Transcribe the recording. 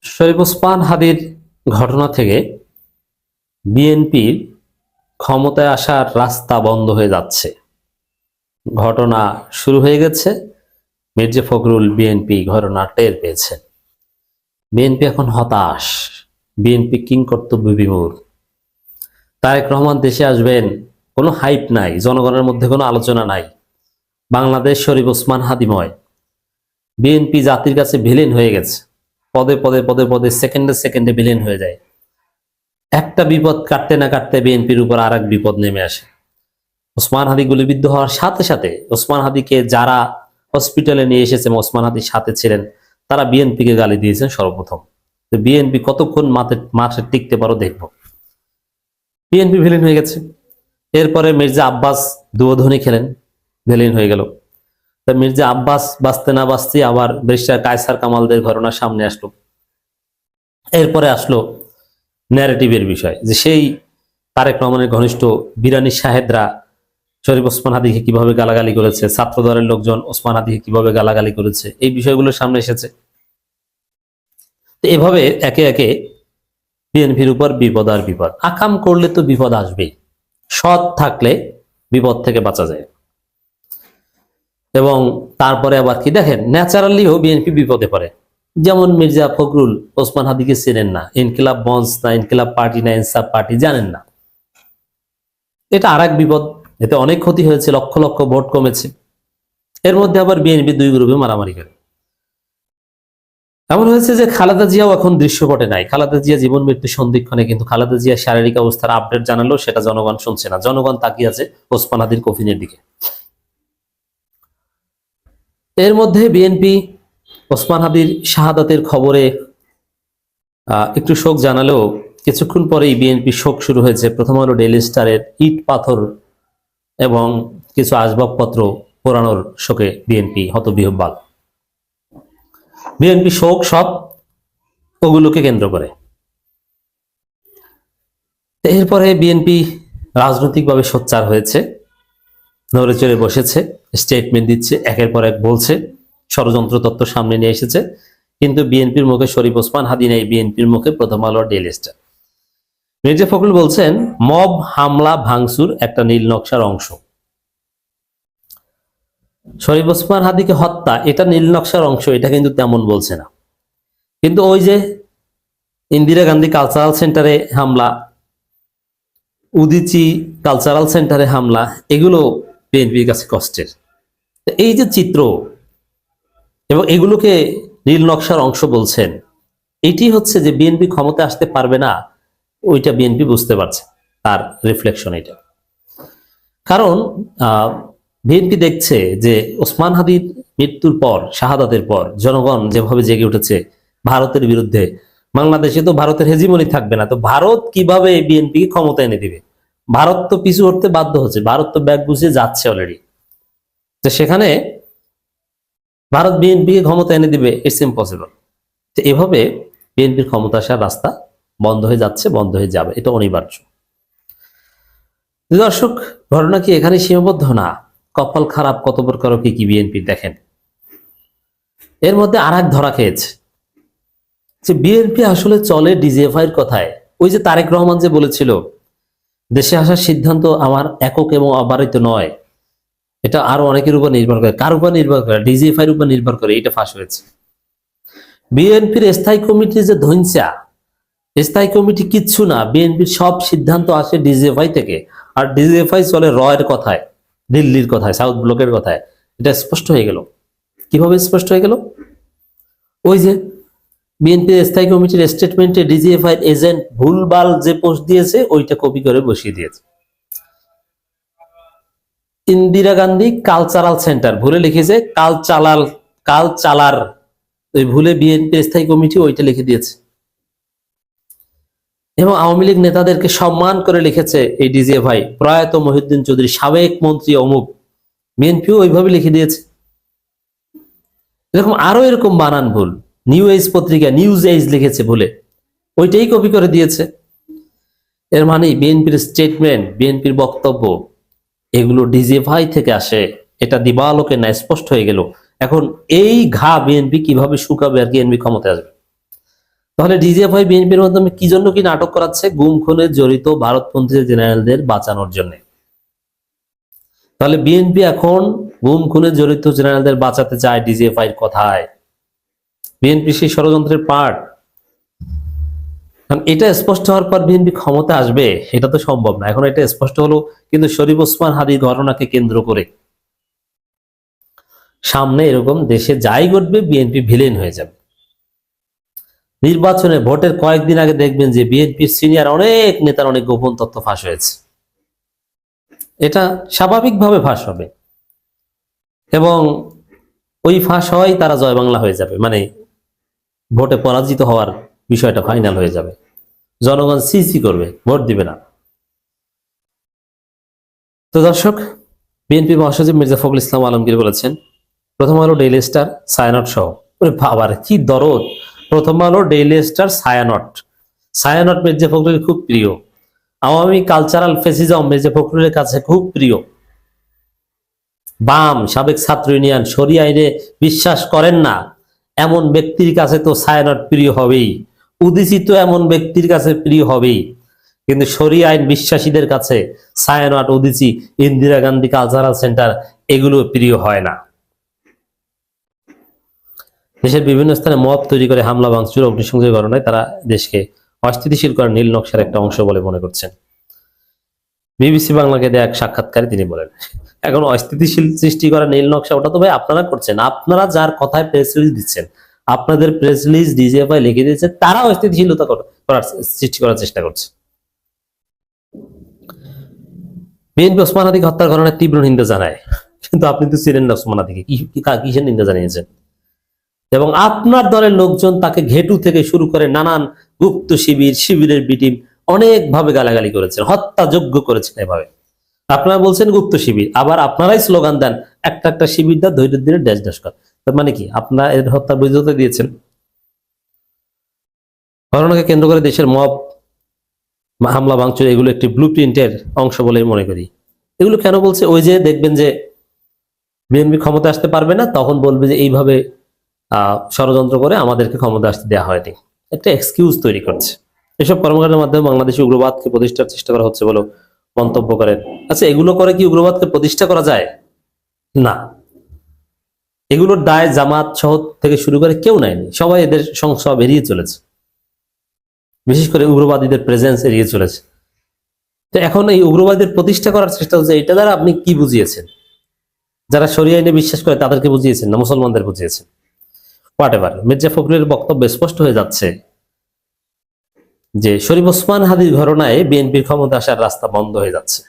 শরীফ ওসমান হাদির ঘটনা থেকে বিএনপির ক্ষমতায় আসার রাস্তা বন্ধ হয়ে যাচ্ছে। ঘটনা শুরু হয়ে গেছে। মির্জা ফখরুল বিএনপি ঘটনা টের পেয়েছে। বিএনপি এখন হতাশ, বিএনপি কিংকর্তব্য বিমূঢ়। তারেক রহমান দেশে আসবেন, কোনো হাইপ নাই, জনগণের মধ্যে কোনো আলোচনা নাই। বাংলাদেশ শরীফ ওসমান হাদিময়। বিএনপি জাতির কাছে ভিলেন হয়ে গেছে। পদে পদে পদে পদে সেকেন্ডে সেকেন্ডে ভিলেন হয়ে যায়। একটা বিপদ কাটতে না কাটতে বিএনপির উপর আর এক বিপদ নেমে আসে। ওসমান হাদি গুলিবিদ্ধ হওয়ার সাথে সাথে ওসমান হাদিকে যারা হসপিটালে নিয়ে এসেছে, ওসমান হাদির সাথে ছিলেন, তারা বিএনপিকে গালি দিয়েছেন সর্বপ্রথম। বিএনপি কতক্ষণ মাঠে টিকতে পারো দেখবো। বিএনপি ভিলেন হয়ে গেছে। এরপরে মির্জা আব্বাস দুয়োধনী খেলেন, ভিলেন হয়ে গেল। তা মির্জা আব্বাস বাঁচতে না বাঁচতে আবার ব্যারিস্টার কায়সার কামালদের ঘটনা সামনে আসলো। এরপরে আসলো ন্যারেটিভের বিষয়, যে সেই তারেক রহমানের ঘনিষ্ঠ বিরানি সাহেদরা শরীফ ওসমান হাদিকে কিভাবে গালাগালি করেছে, ছাত্রদলের লোকজন ওসমান হাদিকে কিভাবে গালাগালি করেছে, এই বিষয়গুলো সামনে এসেছে। তো এভাবে একে একে বিএনপির উপর বিপদ আর বিপদ। আকাম করলে তো বিপদ আসবেই, সৎ থাকলে বিপদ থেকে বাঁচা যায়। এবং তারপরে আবার কি দেখেন, ন্যাচারালিও বিএনপি বিপদে পড়ে। যেমন মির্জা ফখরুল ওসমান হাদিকে চেনেন না, ইনকিলাব মঞ্চ না, ইনকিলাব পার্টি না, ইনসাফ পার্টি জানেন না। এটা আর এক বিপদ। এতে অনেক ক্ষতি হয়েছে, লক্ষ লক্ষ ভোট কমেছে। এর মধ্যে আবার বিএনপি দুই গ্রুপে মারামারি করে। এমন হয়েছে যে খালেদা জিয়াও এখন দৃশ্যপটে নাই। খালেদা জিয়া জীবন মৃত্যু সন্ধিক্ষণে, কিন্তু খালেদা জিয়ার শারীরিক অবস্থার আপডেট জানালো, সেটা জনগণ শুনছে না। জনগণ তাকিয়ে আছে ওসমান হাদির কফিনের দিকে। এর মধ্যে বিএনপি ওসমান হাদির শাহাদাতের খবরে একটু শোক জানালেও কিছুক্ষণ পরেই বিএনপি শোক শুরু হয়েছে। প্রথম হলো ডেইলি স্টারের ইট পাথর এবং কিছু আসবাবপত্র পোড়ানোর শোকে বিএনপি হতবিহ্বল। বিএনপি শোক সব ওগুলোকে কেন্দ্র করে। এরপরে বিএনপি রাজনৈতিকভাবে সোচ্চার হয়েছে, নড়ে চড়ে বসেছে, স্টেটমেন্ট দিচ্ছে, একের পর এক বলছে, ষড়যন্ত্র তত্ত্ব সামনে নিয়ে এসেছে। কিন্তু বিএনপির মুখে শরীফ ওসমান হাদি নেই, বিএনপির মুখে প্রথম আলো ডেইলি স্টার। মির্জা ফখরুল বলছেন মব হামলা ভাঙচুর একটা নীল নকশার অংশ। শরীফ ওসমান হাদিকে হত্যা এটা নীল নকশার অংশ, এটা কিন্তু তেমন বলছে না। কিন্তু ওই যে ইন্দিরা গান্ধী কালচারাল সেন্টারে হামলা, উদিচি কালচারাল সেন্টারে হামলা, এগুলো বিএনপির কাছে কষ্টের। এই যে চিত্র এবং এগুলোকে নীল নকশার অংশ বলছেন, এটি হচ্ছে যে বিএনপি ক্ষমতা আসতে পারবে না, ওইটা বিএনপি বুঝতে পারছে, তার রিফ্লেকশন এটা। কারণ বিএনপি দেখছে যে ওসমান হাদির মৃত্যুর পর, শাহাদাতের পর জনগণ যেভাবে জেগে উঠেছে ভারতের বিরুদ্ধে, বাংলাদেশে তো ভারতের হেজিমনি থাকবে না। তো ভারত কিভাবে বিএনপি ক্ষমতা এনে দিবে? ভারত তো পিছু হতে বাধ্য হচ্ছে, ভারত তো ব্যাগ গুছিয়ে যাচ্ছে অলরেডি। তো সেখানে ভারত বিএনপিকে ক্ষমতা এনে দিবে, ইটস ইম্পসিবল। তো এভাবে বিএনপির ক্ষমতা আসার রাস্তা বন্ধ হয়ে যাচ্ছে, বন্ধ হয়ে যাবে, এটা অনিবার্য। দর্শক, ঘটনা কি এখানে সীমাবদ্ধ না? কপাল খারাপ কত প্রকার কি বিএনপি দেখেন। এর মধ্যে আর এক ধরা খেয়েছে যে বিএনপি আসলে চলে ডিজিএফআইয়ের কথায়। ওই যে তারেক রহমান যে বলেছিল দেশে আসার সিদ্ধান্ত আমার একক এবং অবারিত নয়, এটা আরো অনেকের উপর নির্ভর করে। কার উপর নির্ভর করে? ডিজিএফআইয়ের উপর নির্ভর করে। এটা ফাঁস হয়েছে। বিএনপির স্থায়ী কমিটি যে ধৈঞ্চা, স্থায়ী কমিটি কিচ্ছু না। বিএনপির সব সিদ্ধান্ত আসে ডিজিএফআই থেকে, আর ডিজিএফআই চলে রয়ের কথায়, দিল্লির কথায়, সাউথ ব্লকের কথায়। এটা স্পষ্ট হয়ে গেল। কিভাবে স্পষ্ট হয়ে গেল? ওই যে বিএনপির স্থায়ী কমিটির স্টেটমেন্টে ডিজিএফআই এজেন্ট ভুলভাল যে পোস্ট দিয়েছে, ওইটা কপি করে বসিয়ে দিয়েছে। ইন্দিরা গান্ধী কালচারাল সেন্টার ভুলে লিখেছে কালচালার, ওই ভুলে বিএনপির স্থায়ী কমিটি ওইটা লিখে দিয়েছে। এবং আওয়ামী লীগ নেতাদেরকে সম্মান করে লিখেছে এই ডিজিএফআই প্রয়াত মহিউদ্দিন চৌধুরী, সাবেক মন্ত্রী অমুক, বিএনপিও ওইভাবে লিখে দিয়েছে। এরকম আরো এরকম বানান ভুল, নিউ এজ পত্রিকা নিউজ এজ লিখেছে ভুলে, ওইটাই কপি করে দিয়েছে। এর মানে বিএনপির স্টেটমেন্ট, বিএনপির বক্তব্য, এগুলো ডিজিএফআই থেকে আসে। এটা দিবালোকে না স্পষ্ট হয়ে গেল। এখন এই ঘা বিএনপি কিভাবে শুকাবে আর বিএনপি ক্ষমতায় আসবে? তাহলে ডিজিএফআই বিএনপির মাধ্যমে কি জন্য কি নাটক করাচ্ছে? গুম খুনে জড়িত ভারতপন্থী জেনারেলদের বাঁচানোর জন্য। তাহলে বিএনপি এখন গুম খুনে জড়িত জেনারেলদের বাঁচাতে চায় ডিজিএফআই কথায়। বিএনপি সেই ষড়যন্ত্রের পার্ট। কারণ এটা স্পষ্ট হওয়ার পর বিএনপি ক্ষমতা আসবে এটা তো সম্ভব না, এখন এটা স্পষ্ট হলো। কিন্তু শরীফ ওসমান হাদির ঘটনাকে কেন্দ্র করে সামনে এরকম দেশে যাই ঘটবে বিএনপি ভিলেন হয়ে যাবে। নির্বাচনে ভোটের কয়েকদিন আগে দেখবেন যে বিএনপির সিনিয়র অনেক নেতার অনেক গোপন তথ্য ফাঁস হয়েছে। এটা স্বাভাবিকভাবে ফাঁস হবে এবং ওই ফাঁস হওয়াই তারা জয় বাংলা হয়ে যাবে, মানে ভোটে পরাজিত হওয়ার বিষয়টা ফাইনাল হয়ে যাবে। জনগণ সিসি করবে, ভোট দিবে না। তো দর্শক, বিএনপি মহাসচিব মির্জা ফখরুল ইসলাম আলমগীর বলেছেন প্রথম আলো, ডেইলি স্টার, ছায়ানট সহ, ওরে বাবার কি দরদ! প্রথম আলো, ডেইলি স্টার, ছায়ানট মির্জা ফখরুলের খুব প্রিয়। আওয়ামী কালচারাল ফেসিজম মির্জা ফখরুলের কাছে খুব প্রিয়। বাম, সাবেক ছাত্র ইউনিয়ন, শরিয়া আইনে বিশ্বাস করেন না এমন ব্যক্তির কাছে তো ছায়ানট প্রিয় হবেই। উদিচি তো এমন ব্যক্তির কাছে প্রিয় হবেই, কিন্তু শরিয়া আইন বিশ্বাসীদের কাছে ছায়ানট, উদিচি, ইন্দিরা গান্ধী কালচারাল সেন্টার এগুলো প্রিয় হয় না। দেশের বিভিন্ন স্থানে মব তৈরি করে হামলা, ভাঙচুর, অগ্নিসংযোগের ঘটনায় তারা দেশকে অস্থিতিশীল করার নীল নকশার একটা অংশ বলে মনে করছেন। বিবিসি বাংলাকে দেয়া এক সাক্ষাৎকারে তিনি বলেন, এখন অস্থিতিশীল সৃষ্টি করা নীল নকশা ওটা তো ভাই আপনারা করছেন। আপনারা যার কথায় প্রেস রিলিজ দিচ্ছেন, আপনাদের প্রেস রিলিজ ডিজিএফআই লিখে দিয়েছে, তারা অস্থিতিশীলতা করার সৃষ্টি করার চেষ্টা করছে। বিএনপি ওসমান হাদিকে হত্যার ঘটনায় তীব্র নিন্দা জানায়, কিন্তু আপনি তো ছিলেন না ওসমান হাদিকে, কিসের নিন্দা জানিয়েছেন? এবং আপনার দলের লোকজন তাকে ঘেটু থেকে শুরু করে নানান গুপ্ত শিবিরের বিটিম অনেকভাবে গালাগালি করেছেন, হত্যাযোগ্য করেছেন। এভাবে আপনারা বলছেন গুপ্ত শিবির, আবার আপনারাই স্লোগান দেন একটা একটা শিবির দা ধৈর্যের দিনে ড্যাশ ড্যাশ কর। তার মানে কি? আপনারা এর হত্যার বৈধতা দিয়েছেন। ঘটনাকে কেন্দ্র করে দেশের মব, হামলা, ভাঙচুর এগুলো একটি ব্লু প্রিন্টের অংশ বলে মনে করি। এগুলো কেন বলছে? ওই যে দেখবেন যে বিএনপি ক্ষমতা আসতে পারবে না, তখন বলবে যে এইভাবে ষড়যন্ত্র করে আমাদেরকে ক্ষমতা আসতে দেওয়া হয়নি, একটা এক্সকিউজ তৈরি করছে। এসব কর্মকাণ্ডের মাধ্যমে বাংলাদেশে উগ্রবাদকে প্রতিষ্ঠার চেষ্টা করা হচ্ছে বলে মন্তব্য করেন। আচ্ছা, এগুলো করে কি উগ্রবাদকে প্রতিষ্ঠা করা যায়? না, এগুলোর দায় জামাত সহ থেকে শুরু করে কেউ নেয়নি, সবাই এদের সংস্রব এড়িয়ে চলেছে, বিশেষ করে উগ্রবাদীদের প্রেজেন্স এড়িয়ে চলেছে। তো এখন এই উগ্রবাদীদের প্রতিষ্ঠা করার চেষ্টা হচ্ছে, এটা দ্বারা আপনি কি বুঝিয়েছেন? যারা শরিয়া আইনে বিশ্বাস করে তাদেরকে বুঝিয়েছেন না মুসলমানদের বুঝিয়েছেন? হোয়াট এভার, মির্জা ফখরুলের বক্তব্য স্পষ্ট হয়ে যাচ্ছে যে শরীফ ওসমান হাদির ঘটনায় বিএনপির ক্ষমতা আসার রাস্তা বন্ধ হয়ে যাচ্ছে।